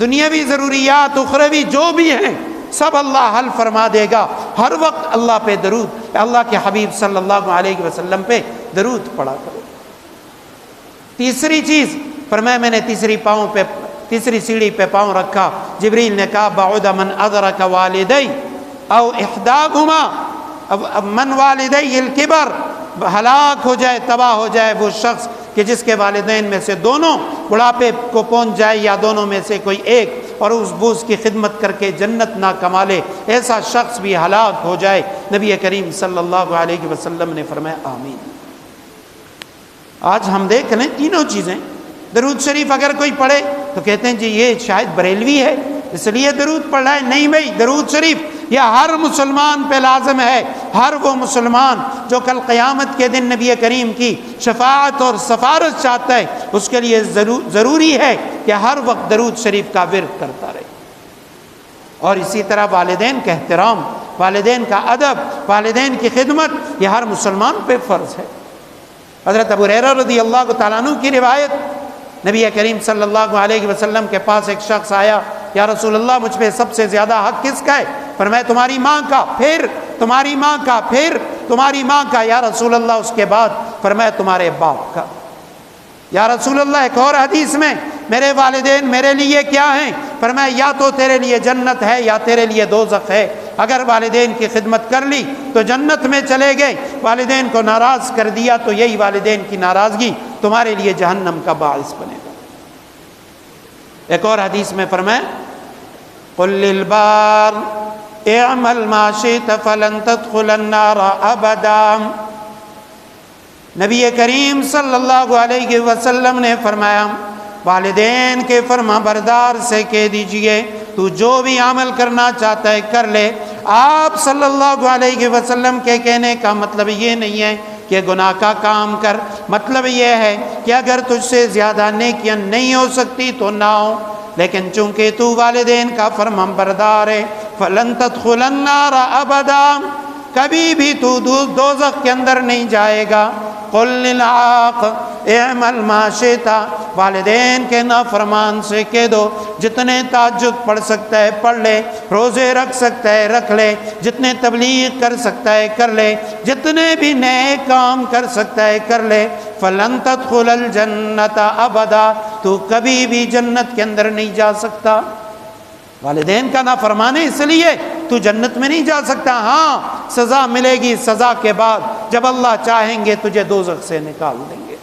دنیاوی ضروریات اخروی جو بھی ہیں سب اللہ حل فرما دے گا۔ ہر وقت اللہ پہ درود، اللہ کے حبیب صلی اللہ علیہ وسلم پہ درود پڑھا کرو۔ تیسری چیز فرمایا میں نے تیسری سیڑھی پہ پاؤں رکھا، جبریل نے کہا بعد من ادرک والدی او احداہما من والدی الکبر، ہلاک ہو جائے، تباہ ہو جائے وہ شخص کہ جس کے والدین میں سے دونوں بڑھاپے کو پہنچ جائے یا دونوں میں سے کوئی ایک، اور اس بوجھ کی خدمت کر کے جنت نہ کما لے، ایسا شخص بھی ہلاک ہو جائے۔ نبی کریم صلی اللہ علیہ وسلم نے فرمایا آمین۔ آج ہم دیکھ لیں تینوں چیزیں، درود شریف اگر کوئی پڑھے تو کہتے ہیں جی یہ شاید بریلوی ہے اس لیے درود پڑھ رہا ہے، نہیں بھائی، درود شریف یہ ہر مسلمان پہ لازم ہے، ہر وہ مسلمان جو کل قیامت کے دن نبی کریم کی شفاعت اور سفارش چاہتا ہے، اس کے لیے ضروری ہے کہ ہر وقت درود شریف کا ورد کرتا رہے۔ اور اسی طرح والدین کا احترام، والدین کا ادب، والدین کی خدمت، یہ ہر مسلمان پہ فرض ہے۔ حضرت ابو ہریرہ رضی اللہ تعالیٰ عنہ کی روایت، نبی کریم صلی اللہ علیہ وسلم کے پاس ایک شخص آیا، یا رسول اللہ مجھ پہ سب سے زیادہ حق کس کا ہے؟ فرمایا تمہاری ماں کا، پھر تمہاری ماں کا، پھر تمہاری ماں کا، یا رسول اللہ اس کے بعد؟ فرمایا تمہارے باپ کا۔ یا رسول اللہ ایک اور حدیث میں میرے والدین میرے لیے کیا ہیں؟ فرمایا یا تو تیرے لیے جنت ہے یا تیرے لیے دوزخ ہے۔ اگر والدین کی خدمت کر لی تو جنت میں چلے گئے، والدین کو ناراض کر دیا تو یہی والدین کی ناراضگی تمہارے لیے جہنم کا باعث بنے گا۔ ایک اور حدیث میں فرمایا قل للبار اعمل ما شئت فلن تدخل النار ابدا۔ نبی کریم صلی اللہ علیہ وسلم نے فرمایا والدین کے فرما بردار سے کہہ دیجئے تو جو بھی عمل کرنا چاہتا ہے کر لے۔ آپ صلی اللہ علیہ وسلم کے کہنے کا مطلب یہ نہیں ہے کہ گناہ کا کام کر، مطلب یہ ہے کہ اگر تجھ سے زیادہ نیکیاں نہیں ہو سکتی تو نہ ہو، لیکن چونکہ تو والدین کا فرما بردار ہے فلن تدخل النار ابدا، کبھی بھی تو دوزخ کے اندر نہیں جائے گا۔ قل للعاق اعمل ما شئت، والدین کے نافرمان سے کہہ دو جتنے تہجد پڑھ سکتا ہے پڑھ لے، روزے رکھ سکتا ہے رکھ لے، جتنے تبلیغ کر سکتا ہے کر لے، جتنے بھی نئے کام کر سکتا ہے کر لے۔ فلن تدخل الجنت ابدا، تو کبھی بھی جنت کے اندر نہیں جا سکتا۔ والدین کا نافرمان ہے اس لیے تو جنت میں نہیں جا سکتا۔ ہاں سزا ملے گی، سزا کے بعد جب اللہ چاہیں گے تجھے دوزخ سے نکال دیں گے۔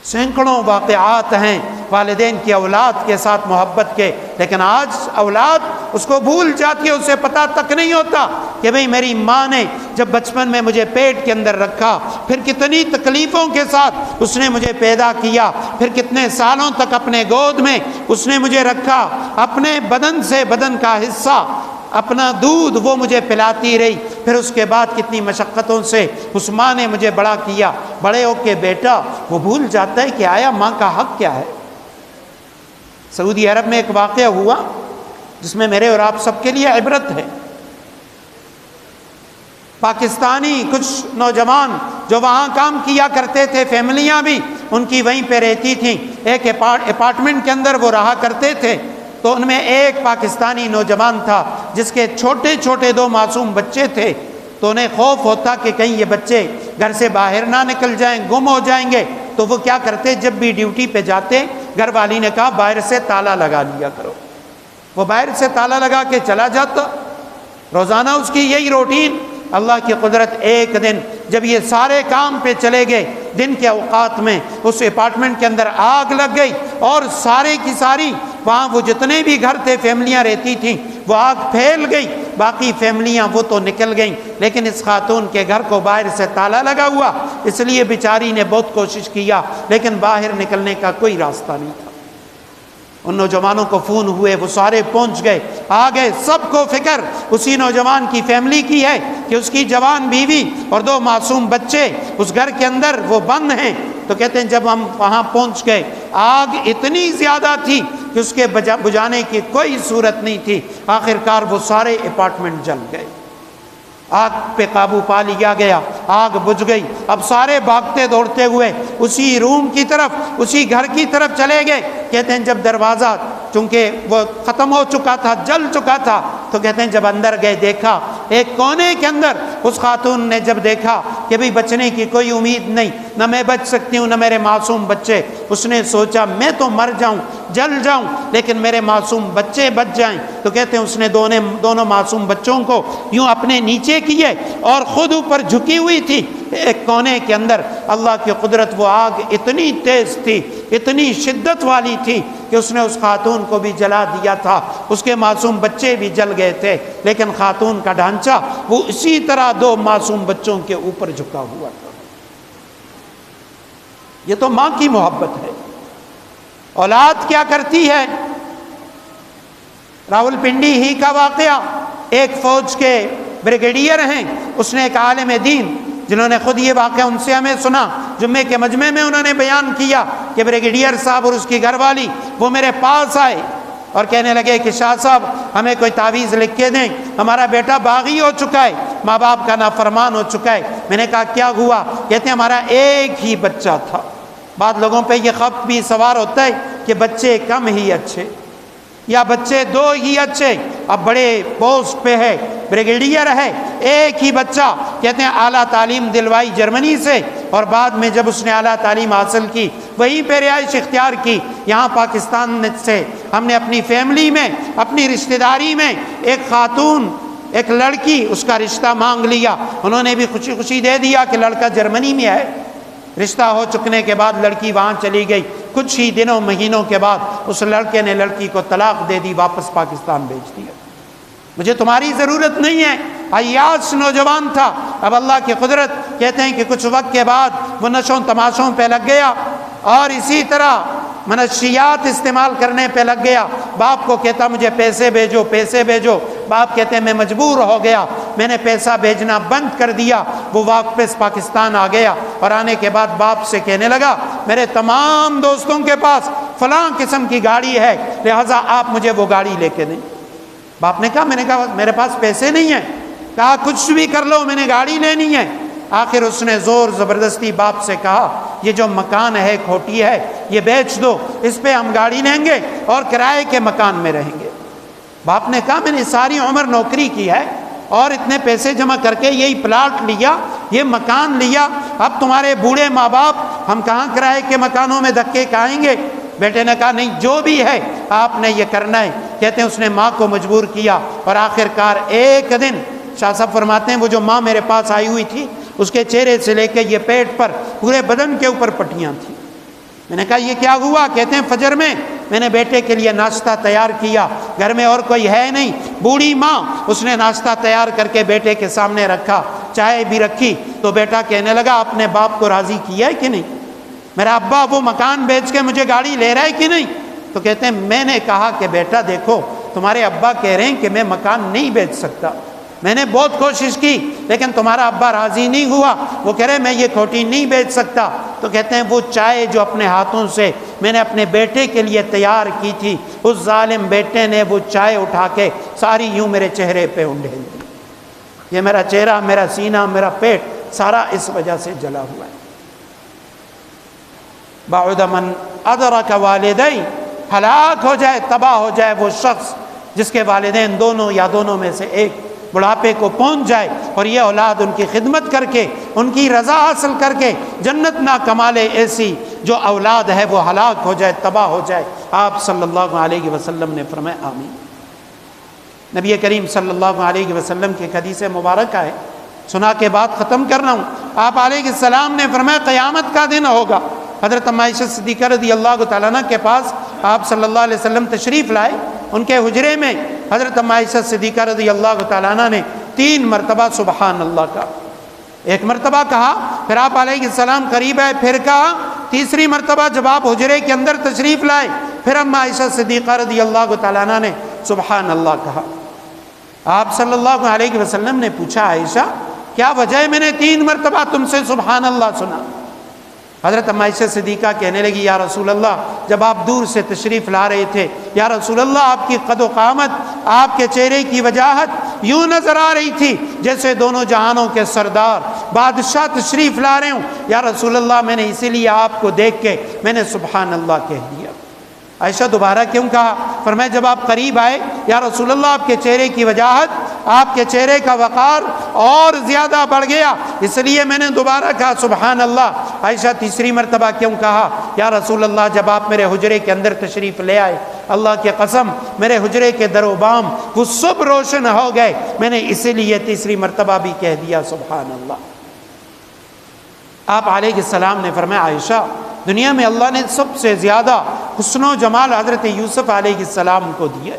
سینکڑوں واقعات ہیں والدین کی اولاد کے ساتھ محبت کے، لیکن آج اولاد اس کو بھول جاتی ہے، اسے پتہ تک نہیں ہوتا کہ بھئی میری ماں نے جب بچپن میں مجھے پیٹ کے اندر رکھا، پھر کتنی تکلیفوں کے ساتھ اس نے مجھے پیدا کیا، پھر کتنے سالوں تک اپنے گود میں اس نے مجھے رکھا، اپنے بدن سے بدن کا حصہ اپنا دودھ وہ مجھے پلاتی رہی، پھر اس کے بعد کتنی مشقتوں سے اس ماں نے مجھے بڑا کیا۔ بڑے ہو کے بیٹا وہ بھول جاتا ہے کہ آیا ماں کا حق کیا ہے۔ سعودی عرب میں ایک واقعہ ہوا جس میں میرے اور آپ سب کے لیے عبرت ہے۔ پاکستانی کچھ نوجوان جو وہاں کام کیا کرتے تھے، فیملیاں بھی ان کی وہیں پہ رہتی تھیں، ایک اپارٹمنٹ کے اندر وہ رہا کرتے تھے، تو ان میں ایک پاکستانی نوجوان تھا جس کے چھوٹے چھوٹے 2 معصوم بچے تھے، تو انہیں خوف ہوتا کہ کہیں یہ بچے گھر سے باہر نہ نکل جائیں، گم ہو جائیں گے، تو وہ کیا کرتے جب بھی ڈیوٹی پہ جاتے گھر والی نے کہا باہر سے تالا لگا لیا کرو، وہ باہر سے تالا لگا کے چلا جاتا، روزانہ اس کی یہی روٹین۔ اللہ کی قدرت ایک دن جب یہ سارے کام پہ چلے گئے، دن کے اوقات میں اس اپارٹمنٹ کے اندر آگ لگ گئی اور سارے کی ساری وہاں وہ جتنے بھی گھر تھے فیملیاں رہتی تھیں وہ آگ پھیل گئی، باقی فیملیاں وہ تو نکل گئیں، لیکن اس خاتون کے گھر کو باہر سے تالا لگا ہوا، اس لیے بیچاری نے بہت کوشش کیا لیکن باہر نکلنے کا کوئی راستہ نہیں تھا۔ ان نوجوانوں کو فون ہوئے، وہ سارے پہنچ گئے، آ گئے، سب کو فکر اسی نوجوان کی فیملی کی ہے کہ اس کی جوان بیوی اور 2 معصوم بچے اس گھر کے اندر وہ بند ہیں۔ تو کہتے ہیں جب ہم وہاں پہنچ گئے آگ اتنی زیادہ تھی کہ اس کے بجھانے کی کوئی صورت نہیں تھی، آخر کار وہ سارے اپارٹمنٹ جل گئے، آگ پہ قابو پا لیا گیا، آگ بجھ گئی۔ اب سارے بھاگتے دوڑتے ہوئے اسی روم کی طرف، اسی گھر کی طرف چلے گئے۔ کہتے ہیں جب دروازہ چونکہ وہ ختم ہو چکا تھا، جل چکا تھا، تو کہتے ہیں جب اندر گئے دیکھا ایک کونے کے اندر اس خاتون نے جب دیکھا کہ بھئی بچنے کی کوئی امید نہیں، نہ میں بچ سکتی ہوں نہ میرے معصوم بچے، اس نے سوچا میں تو مر جاؤں جل جاؤں لیکن میرے معصوم بچے بچ جائیں۔ تو کہتے ہیں اس نے دونوں معصوم بچوں کو یوں اپنے نیچے کیے اور خود اوپر جھکی ہوئی تھی ایک کونے کے اندر۔ اللہ کی قدرت، وہ آگ اتنی تیز تھی، اتنی شدت والی تھی کہ اس نے اس خاتون کو بھی جلا دیا تھا، اس کے معصوم بچے بھی جل گئے تھے، لیکن خاتون کا ڈھانچہ وہ اسی طرح 2 معصوم بچوں کے اوپر جھکا ہوا تھا۔ یہ تو ماں کی محبت ہے۔ اولاد کیا کرتی ہے؟ راول پنڈی ہی کا واقعہ، ایک فوج کے بریگیڈیئر ہیں، اس نے ایک عالم دین جنہوں نے خود یہ واقعہ ان سے ہمیں سنا، جمعے کے مجمع میں انہوں نے بیان کیا کہ بریگیڈیئر صاحب اور اس کی گھر والی وہ میرے پاس آئے اور کہنے لگے کہ شاہ صاحب ہمیں کوئی تعویذ لکھ کے دیں، ہمارا بیٹا باغی ہو چکا ہے، ماں باپ کا نافرمان ہو چکا ہے۔ میں نے کہا کیا ہوا؟ کہتے ہیں ہمارا ایک ہی بچہ تھا۔ بعض لوگوں پہ یہ خط بھی سوار ہوتا ہے کہ بچے کم ہی اچھے یا بچے دو ہی اچھے، اب بڑے پوسٹ پہ ہے، بریگیڈیئر ہے، ایک ہی بچہ۔ کہتے ہیں اعلیٰ تعلیم دلوائی جرمنی سے، اور بعد میں جب اس نے اعلیٰ تعلیم حاصل کی وہیں پہ رہائش اختیار کی۔ یہاں پاکستان سے ہم نے اپنی فیملی میں، اپنی رشتہ داری میں ایک خاتون، ایک لڑکی، اس کا رشتہ مانگ لیا، انہوں نے بھی خوشی خوشی دے دیا کہ لڑکا جرمنی میں ہے۔ رشتہ ہو چکنے کے بعد لڑکی وہاں چلی گئی، کچھ ہی دنوں مہینوں کے بعد اس لڑکے نے لڑکی کو طلاق دے دی، واپس پاکستان بھیج دیا۔ مجھے تمہاری ضرورت نہیں ہے۔ عیاش نوجوان تھا، اب اللہ کی قدرت کہتے ہیں کہ کچھ وقت کے بعد وہ نشوں تماشوں پہ لگ گیا اور اسی طرح منشیات استعمال کرنے پہ لگ گیا۔ باپ کو کہتا مجھے پیسے بھیجو، پیسے بھیجو۔ باپ کہتے ہیں میں مجبور ہو گیا، میں نے پیسہ بھیجنا بند کر دیا۔ وہ واپس پاکستان آ گیا اور آنے کے بعد باپ سے کہنے لگا میرے تمام دوستوں کے پاس فلاں قسم کی گاڑی ہے، لہٰذا آپ مجھے وہ گاڑی لے کے دیں۔ باپ نے کہا میں نے کہا میرے پاس پیسے نہیں ہیں۔ کہا کچھ بھی کر لو، میں نے گاڑی لینی ہے۔ آخر اس نے زور زبردستی باپ سے کہا یہ جو مکان ہے کھوٹی ہے یہ بیچ دو، اس پہ ہم گاڑی لیں گے اور کرائے کے مکان میں رہیں گے۔ باپ نے کہا میں نے ساری عمر نوکری کی ہے اور اتنے پیسے جمع کر کے یہی پلاٹ لیا، یہ مکان لیا، اب تمہارے بوڑھے ماں باپ ہم کہاں کرائے کے مکانوں میں دھکے کھائیں گے؟ بیٹے نے کہا نہیں جو بھی ہے آپ نے یہ کرنا ہے۔ کہتے ہیں اس نے ماں کو مجبور کیا اور آخر کار ایک دن شاہ صاحب فرماتے ہیں وہ جو ماں میرے پاس آئی ہوئی تھی اس کے چہرے سے لے کے یہ پیٹ پر پورے بدن کے اوپر پٹیاں تھیں۔ میں نے کہا یہ کیا ہوا؟ کہتے ہیں فجر میں نے بیٹے کے لیے ناشتہ تیار کیا، گھر میں اور کوئی ہے نہیں، بوڑھی ماں، اس نے ناشتہ تیار کر کے بیٹے کے سامنے رکھا، چائے بھی رکھی، تو بیٹا کہنے لگا اپنے باپ کو راضی کیا ہے کہ نہیں؟ میرا ابا وہ مکان بیچ کے مجھے گاڑی لے رہا ہے کہ نہیں؟ تو کہتے ہیں میں نے کہا کہ بیٹا دیکھو تمہارے ابا کہہ رہے ہیں کہ میں مکان نہیں بیچ سکتا، میں نے بہت کوشش کی لیکن تمہارا ابا راضی نہیں ہوا، وہ کہہ رہے میں یہ کھوٹی نہیں بیچ سکتا۔ تو کہتے ہیں وہ چائے جو اپنے ہاتھوں سے میں نے اپنے بیٹے کے لیے تیار کی تھی، اس ظالم بیٹے نے وہ چائے اٹھا کے ساری یوں میرے چہرے پہ انڈیل دی۔ یہ میرا چہرہ، میرا سینہ، میرا پیٹ سارا اس وجہ سے جلا ہوا ہے۔ بعد من ادرک والدین، ہلاک ہو جائے، تباہ ہو جائے وہ شخص جس کے والدین دونوں یا دونوں میں سے ایک بڑھاپے کو پہنچ جائے اور یہ اولاد ان کی خدمت کر کے ان کی رضا حاصل کر کے جنت نہ کما لے، ایسی جو اولاد ہے وہ ہلاک ہو جائے، تباہ ہو جائے۔ آپ صلی اللہ علیہ وسلم نے فرمایا آمین۔ نبی کریم صلی اللہ علیہ وسلم کی حدیث مبارکہ ہے، سنا کے بعد ختم کر رہا ہوں۔ آپ علیہ السلام نے فرمایا قیامت کا دن ہوگا۔ حضرت عائشہ صدیقہ رضی اللہ تعالیٰ عنہ کے پاس آپ صلی اللہ علیہ وسلم تشریف لائے، ان کے حجرے میں حضرت عائشہ صدیقہ رضی اللہ تعالیٰ عنہ نے 3 مرتبہ سبحان اللہ کہا۔ ایک مرتبہ کہا، پھر آپ علیہ السلام قریب آئے، پھر کہا، تیسری مرتبہ جب آپ حجرے کے اندر تشریف لائے پھر اما عائشہ صدیقہ رضی اللہ تعالیٰ عنہ نے سبحان اللہ کہا۔ آپ صلی اللہ علیہ وسلم نے پوچھا عائشہ کیا وجہ ہے میں نے 3 مرتبہ تم سے سبحان اللہ سنا؟ حضرت عائشہ صدیقہ کہنے لگی یا رسول اللہ جب آپ دور سے تشریف لا رہے تھے، یا رسول اللہ آپ کی قد و قامت، آپ کے چہرے کی وجاہت یوں نظر آ رہی تھی جیسے دونوں جہانوں کے سردار بادشاہ تشریف لا رہے ہوں، یا رسول اللہ میں نے اسی لیے آپ کو دیکھ کے میں نے سبحان اللہ کہہ دیا۔ عائشہ دوبارہ کیوں کہا؟ فرمایا جب آپ قریب آئے یا رسول اللہ آپ کے چہرے کی وجاہت، آپ کے چہرے کا وقار اور زیادہ بڑھ گیا، اس لیے میں نے دوبارہ کہا سبحان اللہ۔ عائشہ تیسری مرتبہ کیوں کہا؟ یا رسول اللہ جب آپ میرے حجرے کے اندر تشریف لے آئے، اللہ کی قسم میرے حجرے کے در و بام وہ سب روشن ہو گئے، میں نے اسی لیے تیسری مرتبہ بھی کہہ دیا سبحان اللہ۔ آپ علیہ السلام نے فرمایا عائشہ دنیا میں اللہ نے سب سے زیادہ حسن و جمال حضرت یوسف علیہ السلام کو دیے،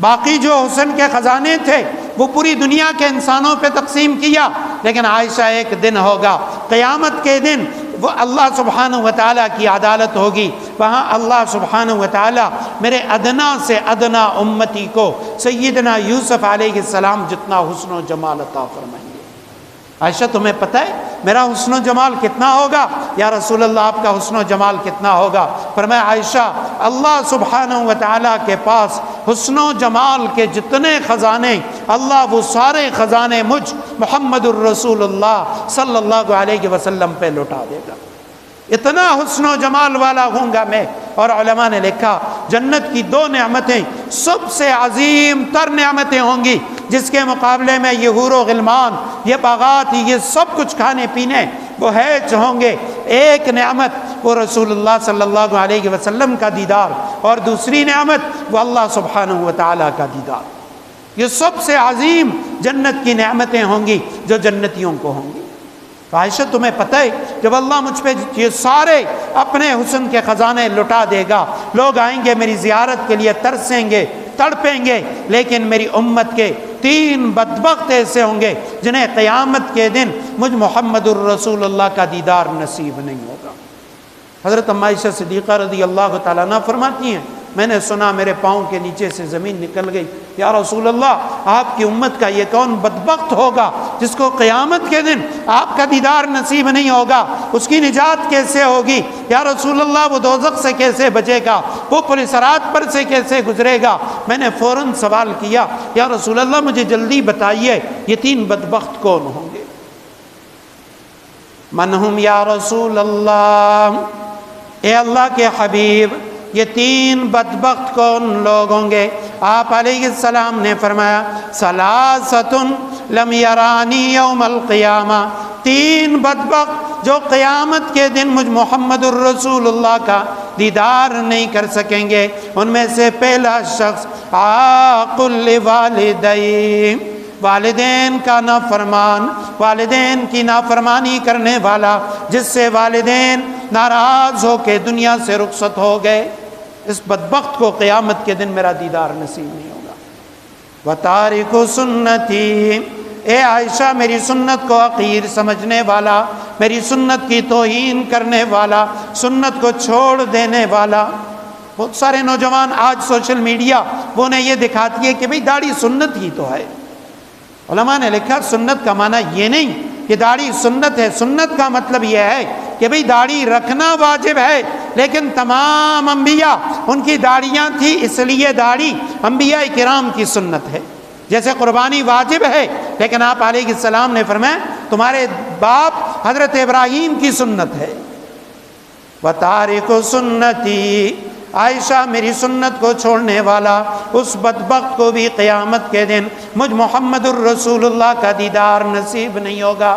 باقی جو حسن کے خزانے تھے وہ پوری دنیا کے انسانوں پہ تقسیم کیا، لیکن عائشہ ایک دن ہوگا قیامت کے دن وہ اللہ سبحانہ و تعالیٰ کی عدالت ہوگی، وہاں اللہ سبحانہ و تعالیٰ میرے ادنا سے ادنا امتی کو سیدنا یوسف علیہ السلام جتنا حسن و جمال عطا فرمائیں گے۔ عائشہ تمہیں پتہ ہے میرا حسن و جمال کتنا ہوگا؟ یا رسول اللہ آپ کا حسن و جمال کتنا ہوگا؟ فرمایا عائشہ اللہ سبحانہ و تعالیٰ کے پاس حسن و جمال کے جتنے خزانے، اللہ وہ سارے خزانے مجھ محمد الرسول اللہ صلی اللہ علیہ وسلم پہ لوٹا دے گا۔ اتنا حسن و جمال والا ہوں گا میں۔ اور علماء نے لکھا جنت کی دو نعمتیں سب سے عظیم تر نعمتیں ہوں گی، جس کے مقابلے میں یہ حور و غلمان، یہ باغات، یہ سب کچھ کھانے پینے وہ ہیچ ہوں گے۔ ایک نعمت وہ رسول اللہ صلی اللہ علیہ وسلم کا دیدار، اور دوسری نعمت وہ اللہ سبحانہ و تعالیٰ کا دیدار۔ یہ سب سے عظیم جنت کی نعمتیں ہوں گی جو جنتیوں کو ہوں گی۔ عائشہ تمہیں پتہ ہے جب اللہ مجھ پہ یہ سارے اپنے حسن کے خزانے لٹا دے گا، لوگ آئیں گے میری زیارت کے لیے، ترسیں گے، تڑپیں گے، لیکن میری امت کے 3 بدبخت ایسے ہوں گے جنہیں قیامت کے دن مجھ محمد الرسول اللہ کا دیدار نصیب نہیں ہوگا۔ حضرت ام عائشہ صدیقہ رضی اللہ تعالیٰ عنہ فرماتی ہیں میں نے سنا میرے پاؤں کے نیچے سے زمین نکل گئی، یا رسول اللہ آپ کی امت کا یہ کون بدبخت ہوگا جس کو قیامت کے دن آپ کا دیدار نصیب نہیں ہوگا؟ اس کی نجات کیسے ہوگی؟ یا رسول اللہ وہ دوزخ سے کیسے بچے گا؟ وہ پل صراط پر سے کیسے گزرے گا؟ میں نے فوراً سوال کیا یا رسول اللہ مجھے جلدی بتائیے یہ 3 بدبخت کون ہوں گے؟ من ہم یا رسول اللہ، اے اللہ کے حبیب یہ 3 بدبخت کون لوگ ہوں گے؟ آپ علیہ السلام نے فرمایا ثلاثۃ لم یرانی یوم القیامہ، 3 بدبخت جو قیامت کے دن مجھ محمد الرسول اللہ کا دیدار نہیں کر سکیں گے۔ ان میں سے پہلا شخص عاق لوالدیہ، والدین کا نافرمان، والدین کی نافرمانی کرنے والا، جس سے والدین ناراض ہو کے دنیا سے رخصت ہو گئے، اس بدبخت کو قیامت کے دن میرا دیدار نصیب نہیں ہوگا۔ وَتَارِكُ سُنَّتِي، اے عائشہ میری سنت کو حقیر سمجھنے والا، میری سنت کی توہین کرنے والا، سنت کو چھوڑ دینے والا۔ بہت سارے نوجوان آج سوشل میڈیا وہ انہیں یہ دکھاتی ہے کہ بھئی داڑھی سنت ہی تو ہے۔ علماء نے لکھا سنت کا معنی یہ نہیں کہ داڑھی سنت ہے، سنت کا مطلب یہ ہے کہ بھئی داڑھی رکھنا واجب ہے، لیکن تمام انبیاء ان کی داڑھیاں تھی اس لیے داڑھی انبیاء کرام کی سنت ہے۔ جیسے قربانی واجب ہے، لیکن آپ علیہ السلام نے فرمایا تمہارے باپ حضرت ابراہیم کی سنت ہے۔ وَتَارِكُ سُنَّتِي، عائشہ میری سنت کو چھوڑنے والا اس بدبخت کو بھی قیامت کے دن مجھ محمد الرسول اللہ کا دیدار نصیب نہیں ہوگا۔